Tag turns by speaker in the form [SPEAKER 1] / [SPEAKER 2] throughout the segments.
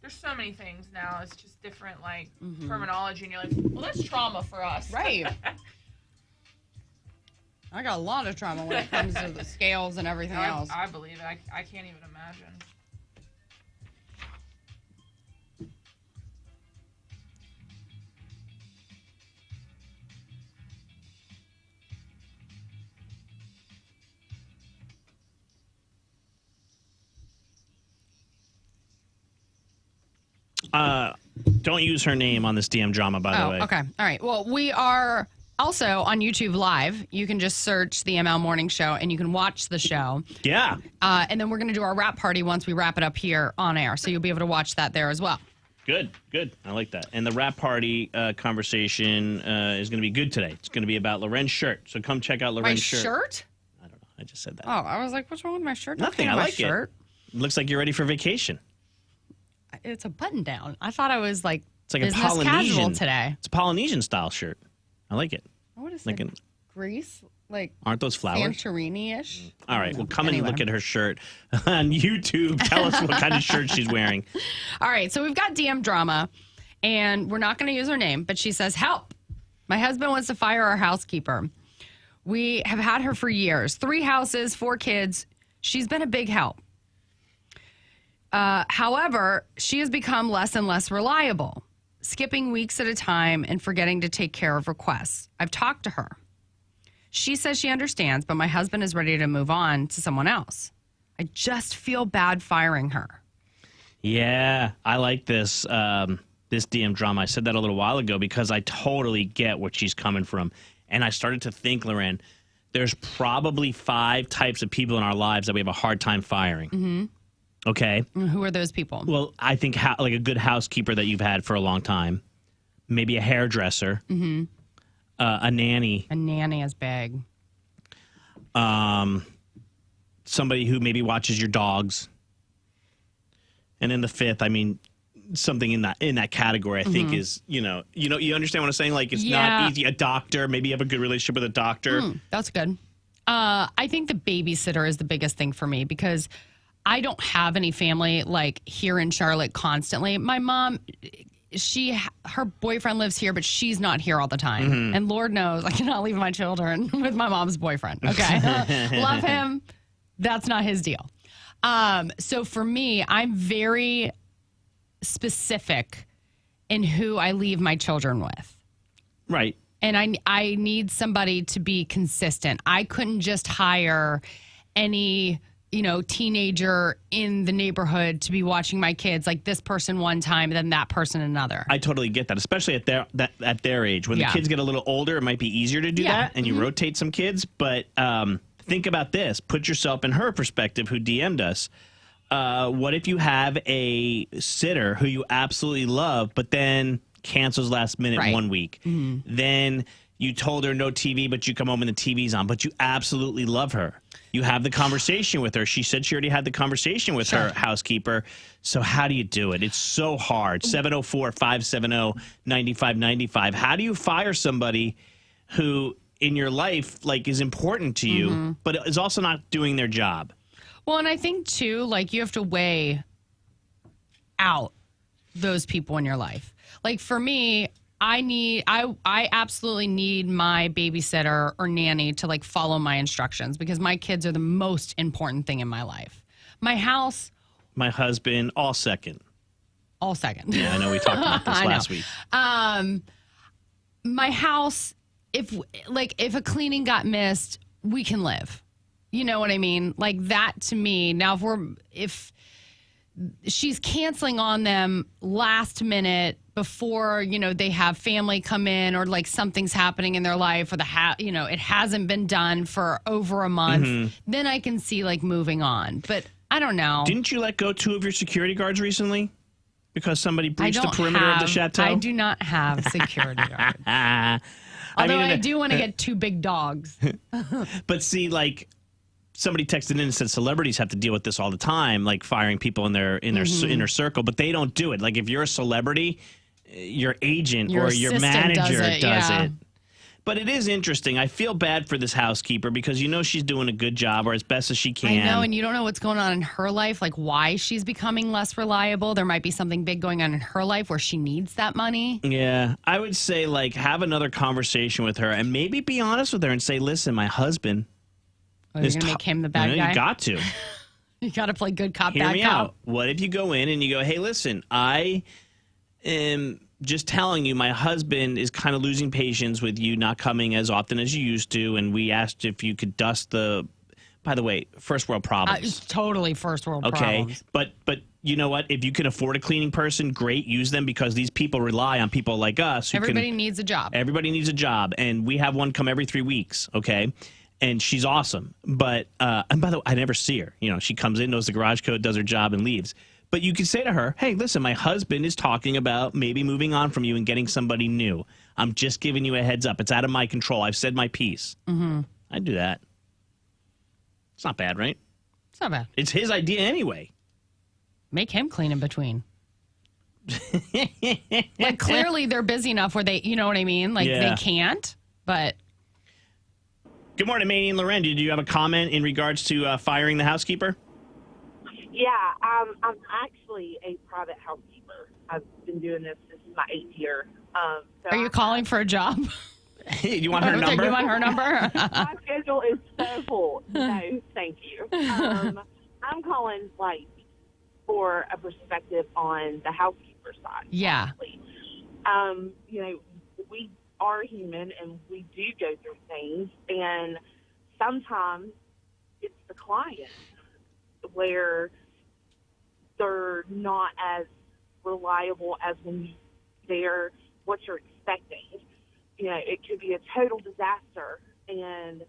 [SPEAKER 1] There's so many things now. It's just different, like, terminology, and you're like, well, that's trauma for us.
[SPEAKER 2] Right. I got a lot of trauma when it comes to the scales and everything else.
[SPEAKER 1] I believe it. I can't even imagine.
[SPEAKER 3] Don't use her name on this DM drama, by the way.
[SPEAKER 2] Okay. All right. Well, we are also on YouTube Live. You can just search the ML Morning Show and you can watch the show.
[SPEAKER 3] Yeah.
[SPEAKER 2] And then we're going to do our wrap party once we wrap it up here on air. So you'll be able to watch that there as well.
[SPEAKER 3] Good. I like that. And the wrap party conversation is going to be good today. It's going to be about LauRen's shirt. So come check out LauRen's shirt.
[SPEAKER 2] My shirt?
[SPEAKER 3] I don't know. I just said that.
[SPEAKER 2] Oh, I was like, what's wrong with my shirt?
[SPEAKER 3] Nothing. I like
[SPEAKER 2] shirt.
[SPEAKER 3] It. Looks like you're ready for vacation.
[SPEAKER 2] It's a button down. I thought I was like,
[SPEAKER 3] it's like
[SPEAKER 2] business
[SPEAKER 3] a Polynesian
[SPEAKER 2] casual today.
[SPEAKER 3] It's a Polynesian style shirt. I like it.
[SPEAKER 2] What is
[SPEAKER 3] like
[SPEAKER 2] it? Greece? Like,
[SPEAKER 3] aren't those flowers?
[SPEAKER 2] Santorini-ish?
[SPEAKER 3] All right. Well, come and look at her shirt on YouTube. Tell us what kind of shirt she's wearing.
[SPEAKER 2] All right. So we've got DM drama, and we're not going to use her name, but she says, help. My husband wants to fire our housekeeper. We have had her for years. 3 houses, 4 kids. She's been a big help. However, she has become less and less reliable, skipping weeks at a time and forgetting to take care of requests. I've talked to her. She says she understands, but my husband is ready to move on to someone else. I just feel bad firing her.
[SPEAKER 3] Yeah, I like this this DM drama. I said that a little while ago because I totally get where she's coming from. And I started to think, LauRen, there's probably 5 types of people in our lives that we have a hard time firing. Mm-hmm. Okay.
[SPEAKER 2] Who are those people?
[SPEAKER 3] Well, I think like a good housekeeper that you've had for a long time, maybe a hairdresser, a nanny.
[SPEAKER 2] A nanny is big.
[SPEAKER 3] Somebody who maybe watches your dogs. And then the 5th, I mean, something in that category, I think is, you understand what I'm saying? Like, it's not easy. A doctor, maybe you have a good relationship with a doctor.
[SPEAKER 2] That's good. I think the babysitter is the biggest thing for me because I don't have any family like here in Charlotte constantly. My mom, her boyfriend lives here, but she's not here all the time. And Lord knows I cannot leave my children with my mom's boyfriend. Okay. Love him. That's not his deal. So for me, I'm very specific in who I leave my children with.
[SPEAKER 3] Right.
[SPEAKER 2] And I need somebody to be consistent. I couldn't just hire any teenager in the neighborhood to be watching my kids, like this person one time, then that person another.
[SPEAKER 3] I totally get that, especially at their age. When the kids get a little older, it might be easier to do that, and you rotate some kids. But think about this. Put yourself in her perspective, who DM'd us. What if you have a sitter who you absolutely love, but then cancels last minute 1 week? Then you told her no TV, but you come home and the TV's on, but you absolutely love her. You have the conversation with her. She said she already had the conversation with her housekeeper. So how do you do it? It's so hard. 704-570-9595. How do you fire somebody who in your life is important to you, but is also not doing their job?
[SPEAKER 2] Well, and I think too, you have to weigh out those people in your life. Like for me, I absolutely need my babysitter or nanny to follow my instructions because my kids are the most important thing in my life. My house. My
[SPEAKER 3] husband, all second.
[SPEAKER 2] All second.
[SPEAKER 3] Yeah, I know we talked about this last week.
[SPEAKER 2] My house, if a cleaning got missed, we can live. You know what I mean? Like that to me. Now, if she's canceling on them last minute before, they have family come in or something's happening in their life or it hasn't been done for over a month, then I can see moving on. But I don't know.
[SPEAKER 3] Didn't you let go 2 of your security guards recently? Because somebody breached the perimeter of the chateau?
[SPEAKER 2] I do not have security guards. Although I do want to get 2 big dogs.
[SPEAKER 3] But see, somebody texted in and said celebrities have to deal with this all the time, firing people in their inner circle, but they don't do it. If you're a celebrity, your agent or your manager does it. But it is interesting. I feel bad for this housekeeper because you know she's doing a good job or as best as she can.
[SPEAKER 2] I know, and you don't know what's going on in her life, like why she's becoming less reliable. There might be something big going on in her life where she needs that money.
[SPEAKER 3] Yeah, I would say, like, have another conversation with her and maybe be honest with her and say, listen, my husband
[SPEAKER 2] You're going to make him the bad guy?
[SPEAKER 3] You got to.
[SPEAKER 2] You got to play good cop,
[SPEAKER 3] Hear
[SPEAKER 2] bad
[SPEAKER 3] me
[SPEAKER 2] cop.
[SPEAKER 3] out. What if you go in and you go, hey, listen, I am just telling you my husband is kind of losing patience with you not coming as often as you used to, and we asked if you could dust the, by the way, first world problems.
[SPEAKER 2] It's totally first world problems.
[SPEAKER 3] But you know what? If you can afford a cleaning person, great, use them because these people rely on people like us.
[SPEAKER 2] Everybody needs a job.
[SPEAKER 3] Everybody needs a job, and we have one come every 3 weeks, okay? And she's awesome. But, and by the way, I never see her. You know, she comes in, knows the garage code, does her job, and leaves. But you could say to her, hey, listen, my husband is talking about maybe moving on from you and getting somebody new. I'm just giving you a heads up. It's out of my control. I've said my piece.
[SPEAKER 2] Mm-hmm.
[SPEAKER 3] I'd do that. It's not bad, right?
[SPEAKER 2] It's not bad.
[SPEAKER 3] It's his idea anyway.
[SPEAKER 2] Make him clean in between. Like, clearly they're busy enough where they, you know what I mean? Like, they can't, but...
[SPEAKER 3] Good morning, Maney and LauRen. Did you have a comment in regards to firing the housekeeper?
[SPEAKER 4] Yeah, I'm actually a private housekeeper. I've been doing this my 8th year. So
[SPEAKER 2] Are you calling for a job?
[SPEAKER 3] Do you want her number?
[SPEAKER 2] You want her number?
[SPEAKER 4] My schedule is so full. No, thank you. I'm calling, like, for a perspective on the housekeeper side.
[SPEAKER 2] Yeah.
[SPEAKER 4] Honestly. You know, we are human and we do go through things, and sometimes it's the client where they're not as reliable as when they're what you're expecting. You know, it could be a total disaster, and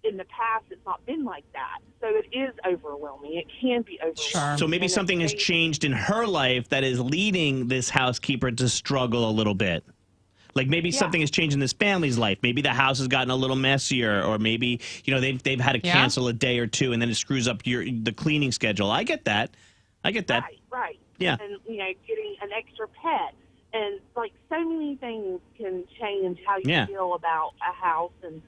[SPEAKER 4] in the past it's not been like that. So it is overwhelming. It can be overwhelming.
[SPEAKER 2] Sure.
[SPEAKER 3] So maybe something has changed in her life that is leading this housekeeper to struggle a little bit. Like maybe something has changed in this family's life. Maybe the house has gotten a little messier, or maybe, you know, they've had to cancel a day or two, and then it screws up the cleaning schedule. I get that.
[SPEAKER 4] Right.
[SPEAKER 3] Yeah.
[SPEAKER 4] And, you know, getting an extra pet. And, like, so many things can change how you feel about a house. And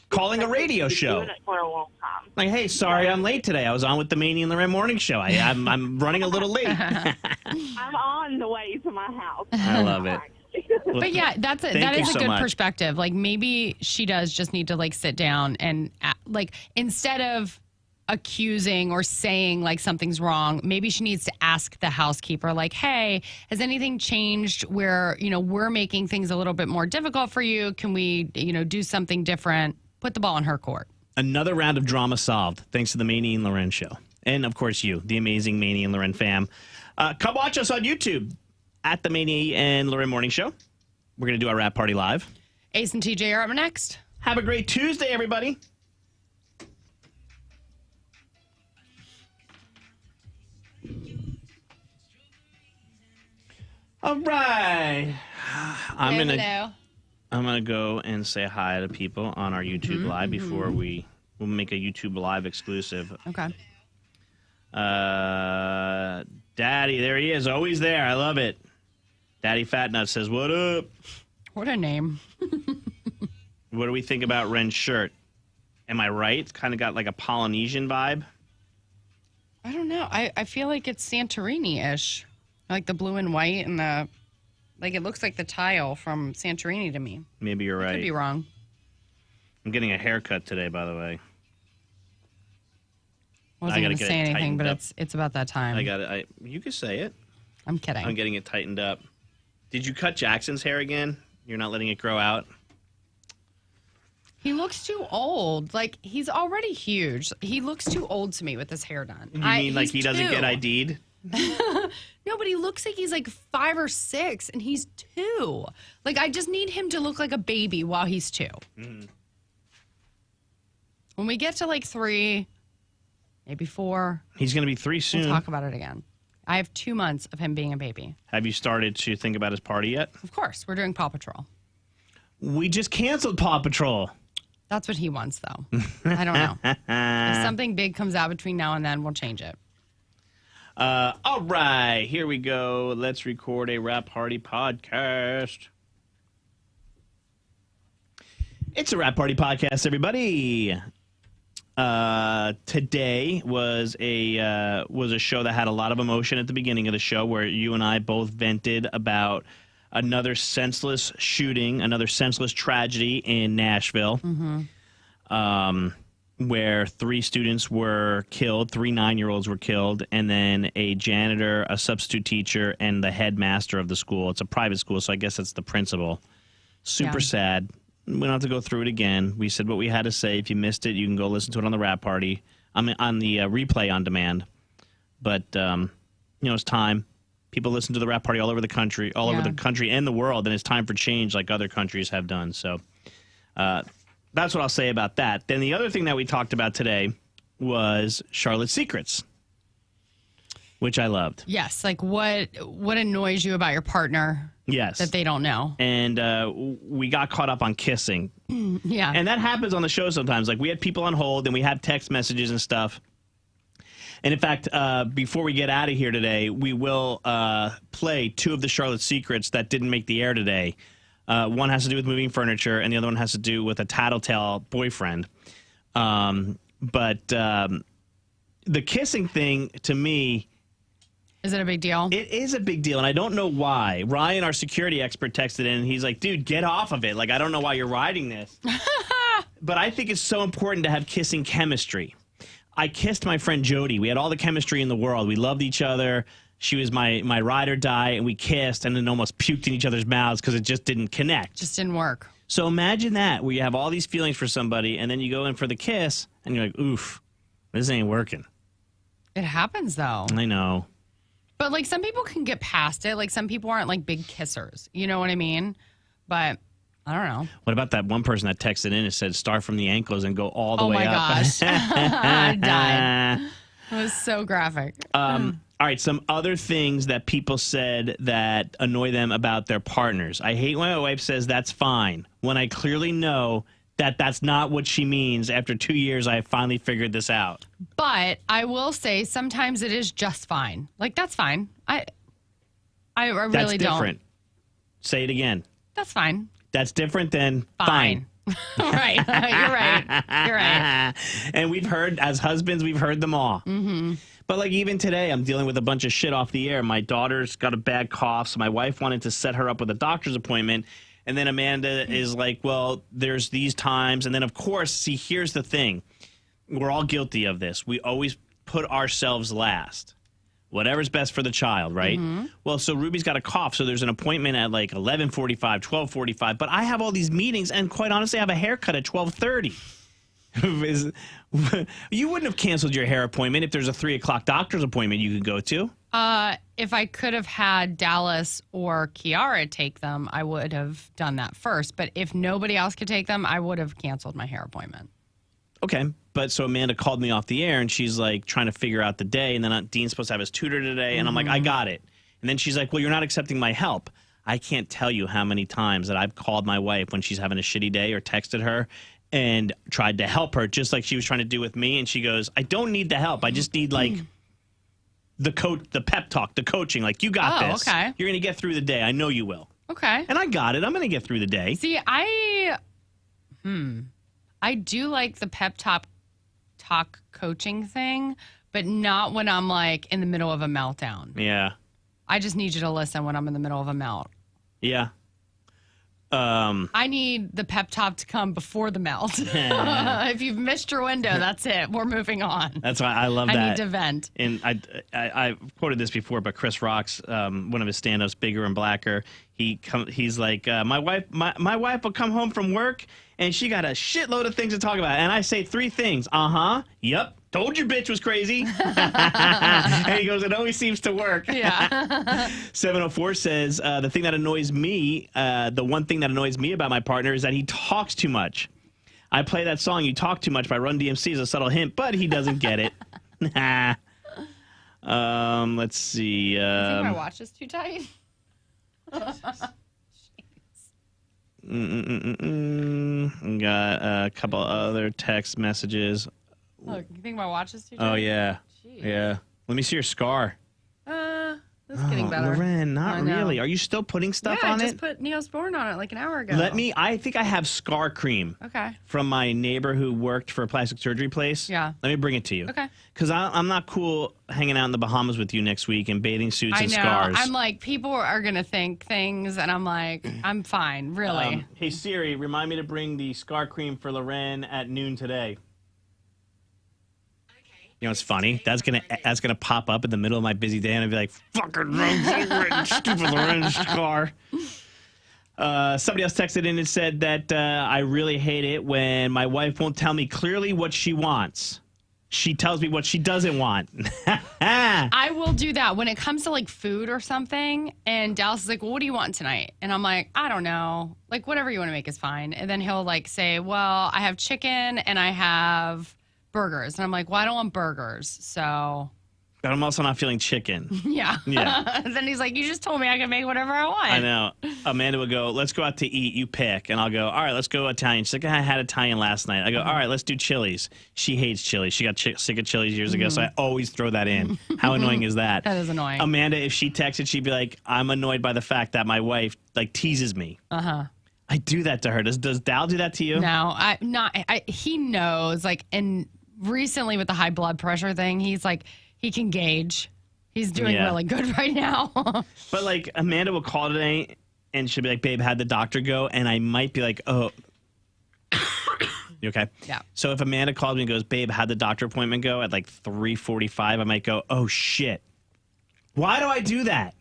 [SPEAKER 3] calling a radio show.
[SPEAKER 4] Doing it for a long time.
[SPEAKER 3] Like, hey, sorry I'm late today. I was on with the Maney and LauRen morning show. I'm running a little late.
[SPEAKER 4] I'm on the way to my house.
[SPEAKER 3] I love it.
[SPEAKER 2] But yeah, that is a good perspective. Like, maybe she does just need to, like, sit down and, like, instead of accusing or saying like something's wrong, maybe she needs to ask the housekeeper, like, hey, has anything changed where, you know, we're making things a little bit more difficult for you? Can we, you know, do something different? Put the ball in her court.
[SPEAKER 3] Another round of drama solved thanks to the Maney and LauRen show. And of course you, the amazing Maney and LauRen fam. Come watch us on YouTube at the Maney and LauRen morning show. We're going to do our rap party live.
[SPEAKER 2] Ace and TJ are up next.
[SPEAKER 3] Have a great Tuesday, everybody. All right. I'm gonna go and say hi to people on our YouTube live before we'll make a YouTube live exclusive.
[SPEAKER 2] Okay.
[SPEAKER 3] Daddy, there he is, always there. I love it. Daddy Fatnut says, "What up?"
[SPEAKER 2] What a name.
[SPEAKER 3] What do we think about Ren's shirt? Am I right? It's kind of got like a Polynesian vibe.
[SPEAKER 2] I don't know. I feel like it's Santorini-ish. Like the blue and white and the, like, it looks like the tile from Santorini to me.
[SPEAKER 3] Maybe you're right.
[SPEAKER 2] I could be wrong.
[SPEAKER 3] I'm getting a haircut today, by the way.
[SPEAKER 2] I wasn't going to say anything, but it's about that time.
[SPEAKER 3] I got it. You can say it.
[SPEAKER 2] I'm kidding.
[SPEAKER 3] I'm getting it tightened up. Did you cut Jackson's hair again? You're not letting it grow out?
[SPEAKER 2] He looks too old. Like, he's already huge. He looks too old to me with his hair done.
[SPEAKER 3] You mean like he doesn't get ID'd?
[SPEAKER 2] No, but he looks like he's like 5 or 6, and he's 2. Like, I just need him to look like a baby while he's 2. Mm-hmm. When we get to like 3, maybe 4.
[SPEAKER 3] He's going to be 3 soon.
[SPEAKER 2] We'll talk about it again. I have 2 months of him being a baby.
[SPEAKER 3] Have you started to think about his party yet?
[SPEAKER 2] Of course. We're doing Paw Patrol.
[SPEAKER 3] We just canceled Paw Patrol.
[SPEAKER 2] That's what he wants, though. I don't know. If something big comes out between now and then, we'll change it.
[SPEAKER 3] All right, here we go. Let's record a rap party podcast. It's a Rap Party podcast, everybody. Today was a show that had a lot of emotion at the beginning of the show, where you and I both vented about another senseless shooting, another senseless tragedy in Nashville, where 3 students were killed, 3 9-year-olds were killed, and then a janitor, a substitute teacher, and the headmaster of the school. It's a private school, so I guess it's the principal. Super sad. We don't have to go through it again. We said what we had to say. If you missed it, you can go listen to it on the Rap Party. I mean, on the replay on demand. But it's time. People listen to the Rap Party all over the country, and the world, and it's time for change, like other countries have done. So that's what I'll say about that. Then the other thing that we talked about today was Charlotte's Secrets, which I loved.
[SPEAKER 2] Yes, like what annoys you about your partner?
[SPEAKER 3] Yes.
[SPEAKER 2] That they don't know.
[SPEAKER 3] And we got caught up on kissing.
[SPEAKER 2] Yeah.
[SPEAKER 3] And that happens on the show sometimes. Like, we had people on hold, and we have text messages and stuff. And in fact, before we get out of here today, we will play 2 of the Charlotte Secrets that didn't make the air today. One has to do with moving furniture, and the other one has to do with a tattletale boyfriend. But the kissing thing, to me...
[SPEAKER 2] Is it a big deal?
[SPEAKER 3] It is a big deal, and I don't know why. Ryan, our security expert, texted in, and he's like, dude, get off of it. Like, I don't know why you're riding this. But I think it's so important to have kissing chemistry. I kissed my friend Jody. We had all the chemistry in the world. We loved each other. She was my ride or die, and we kissed and then almost puked in each other's mouths because it just didn't connect.
[SPEAKER 2] Just didn't work.
[SPEAKER 3] So imagine that, where you have all these feelings for somebody, and then you go in for the kiss, and you're like, oof, this ain't working.
[SPEAKER 2] It happens, though.
[SPEAKER 3] I know.
[SPEAKER 2] But, like, some people can get past it. Like, some people aren't, like, big kissers. You know what I mean? But, I don't know.
[SPEAKER 3] What about that one person that texted in and said, start from the ankles and go all the way up?
[SPEAKER 2] Oh, my gosh. I died. It was so graphic.
[SPEAKER 3] All right, some other things that people said that annoy them about their partners. I hate when my wife says, that's fine, when I clearly know that that's not what she means. After 2 years, I finally figured this out.
[SPEAKER 2] But I will say sometimes it is just fine. Like, that's fine. I really don't.
[SPEAKER 3] That's different. Say it again.
[SPEAKER 2] That's fine.
[SPEAKER 3] That's different than fine.
[SPEAKER 2] Right. You're right.
[SPEAKER 3] And we've heard, as husbands, we've heard them all. Mm-hmm. But like even today, I'm dealing with a bunch of shit off the air. My daughter's got a bad cough, so my wife wanted to set her up with a doctor's appointment. And then Amanda is like, well, there's these times. And then, of course, see, here's the thing. We're all guilty of this. We always put ourselves last. Whatever's best for the child, right? Mm-hmm. Well, so Ruby's got a cough, so there's an appointment at like 11:45, 12:45. But I have all these meetings, and quite honestly, I have a haircut at 12:30. You wouldn't have canceled your hair appointment if there's a 3 o'clock doctor's appointment you could go to.
[SPEAKER 2] If I could have had Dallas or Kiara take them, I would have done that first. But if nobody else could take them, I would have canceled my hair appointment.
[SPEAKER 3] Okay. But so Amanda called me off the air, and she's like trying to figure out the day. And then Dean's supposed to have his tutor today. And I'm like, I got it. And then she's like, well, you're not accepting my help. I can't tell you how many times that I've called my wife when she's having a shitty day or texted her and tried to help her just like she was trying to do with me. And she goes, I don't need the help. I just need like the pep talk, the coaching. Like, you got this.
[SPEAKER 2] Okay.
[SPEAKER 3] You're going to get through the day. I know you will.
[SPEAKER 2] Okay.
[SPEAKER 3] And I got it. I'm going to get through the day.
[SPEAKER 2] See, I do like the pep talk coaching thing, but not when I'm like in the middle of a meltdown.
[SPEAKER 3] Yeah.
[SPEAKER 2] I just need you to listen when I'm in the middle of a melt.
[SPEAKER 3] Yeah.
[SPEAKER 2] I need the pep talk to come before the melt. If you've missed your window, that's it. We're moving on.
[SPEAKER 3] That's why I love that.
[SPEAKER 2] I need to vent.
[SPEAKER 3] And I quoted this before, but Chris Rock's one of his stand-ups, Bigger and Blacker. He's like, my wife will come home from work and she got a shitload of things to talk about, and I say 3 things. Yep. Told your bitch was crazy. And he goes, it always seems to work.
[SPEAKER 2] Yeah.
[SPEAKER 3] 704 says, the thing that annoys me, the one thing that annoys me about my partner is that he talks too much. I play that song, You Talk Too Much by Run DMC as a subtle hint, but he doesn't get it. Let's see.
[SPEAKER 2] I think my watch is too tight.
[SPEAKER 3] Got a couple other text messages.
[SPEAKER 2] Look, you think my watch is too tight?
[SPEAKER 3] Oh, yeah.
[SPEAKER 2] Jeez.
[SPEAKER 3] Yeah. Let me see your scar.
[SPEAKER 2] It's getting better.
[SPEAKER 3] LauRen, not really. Are you still putting stuff on it?
[SPEAKER 2] I just put Neosporin on it like an hour ago.
[SPEAKER 3] I think I have scar cream.
[SPEAKER 2] Okay.
[SPEAKER 3] From my neighbor who worked for a plastic surgery place.
[SPEAKER 2] Yeah.
[SPEAKER 3] Let me bring it to you.
[SPEAKER 2] Okay.
[SPEAKER 3] Because I'm not cool hanging out in the Bahamas with you next week in bathing suits and scars.
[SPEAKER 2] I'm like, people are going to think things, and I'm like, I'm fine, really.
[SPEAKER 3] Hey, Siri, remind me to bring the scar cream for LauRen at noon today. You know what's funny? That's gonna pop up in the middle of my busy day, and I'd be like, "Fucking stupid LauRen's car." Somebody else texted in and said that I really hate it when my wife won't tell me clearly what she wants. She tells me what she doesn't want.
[SPEAKER 2] I will do that when it comes to like food or something. And Dallas is like, well, what do you want tonight? And I'm like, I don't know. Like, whatever you want to make is fine. And then he'll like say, well, I have chicken and I have burgers. And I'm like, well, I don't want burgers. So.
[SPEAKER 3] But I'm also not feeling chicken.
[SPEAKER 2] Yeah. Then he's like, you just told me I can make whatever I want.
[SPEAKER 3] I know. Amanda would go, let's go out to eat. You pick. And I'll go, all right, let's go Italian. She's like, I had Italian last night. I go, all right, let's do Chili's. She hates Chili's. She got sick of Chili's years ago, so I always throw that in. How annoying is that?
[SPEAKER 2] That is annoying.
[SPEAKER 3] Amanda, if she texted, she'd be like, I'm annoyed by the fact that my wife like teases me.
[SPEAKER 2] Uh-huh.
[SPEAKER 3] I do that to her. Does Dal do that to you?
[SPEAKER 2] No, he knows. Like, and recently with the high blood pressure thing, he's like, he can gauge. He's doing really good right now.
[SPEAKER 3] But, like, Amanda will call today, and she'll be like, babe, how'd the doctor go? And I might be like, oh. You okay?
[SPEAKER 2] Yeah.
[SPEAKER 3] So if Amanda calls me and goes, babe, how'd the doctor appointment go at, like, 3:45, I might go, oh, shit. Why do I do that?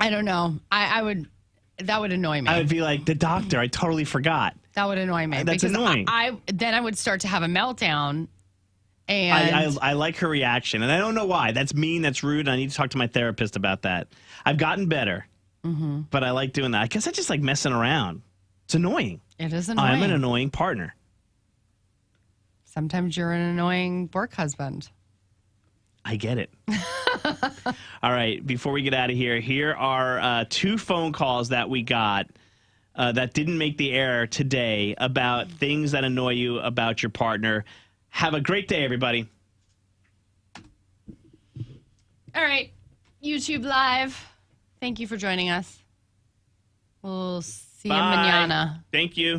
[SPEAKER 2] I don't know. That would annoy me.
[SPEAKER 3] I would be like, the doctor, I totally forgot.
[SPEAKER 2] That would annoy me.
[SPEAKER 3] That's annoying.
[SPEAKER 2] Then I would start to have a meltdown. And
[SPEAKER 3] I like her reaction, and I don't know why. That's mean, that's rude, and I need to talk to my therapist about that. I've gotten better, but I like doing that. I guess I just like messing around. It's annoying.
[SPEAKER 2] It is annoying.
[SPEAKER 3] I'm an annoying partner.
[SPEAKER 2] Sometimes you're an annoying work husband.
[SPEAKER 3] I get it. All right, before we get out of here are 2 phone calls that we got that didn't make the air today about things that annoy you about your partner. Have a great day, everybody.
[SPEAKER 2] All right. YouTube Live. Thank you for joining us. We'll see you mañana.
[SPEAKER 3] Thank you.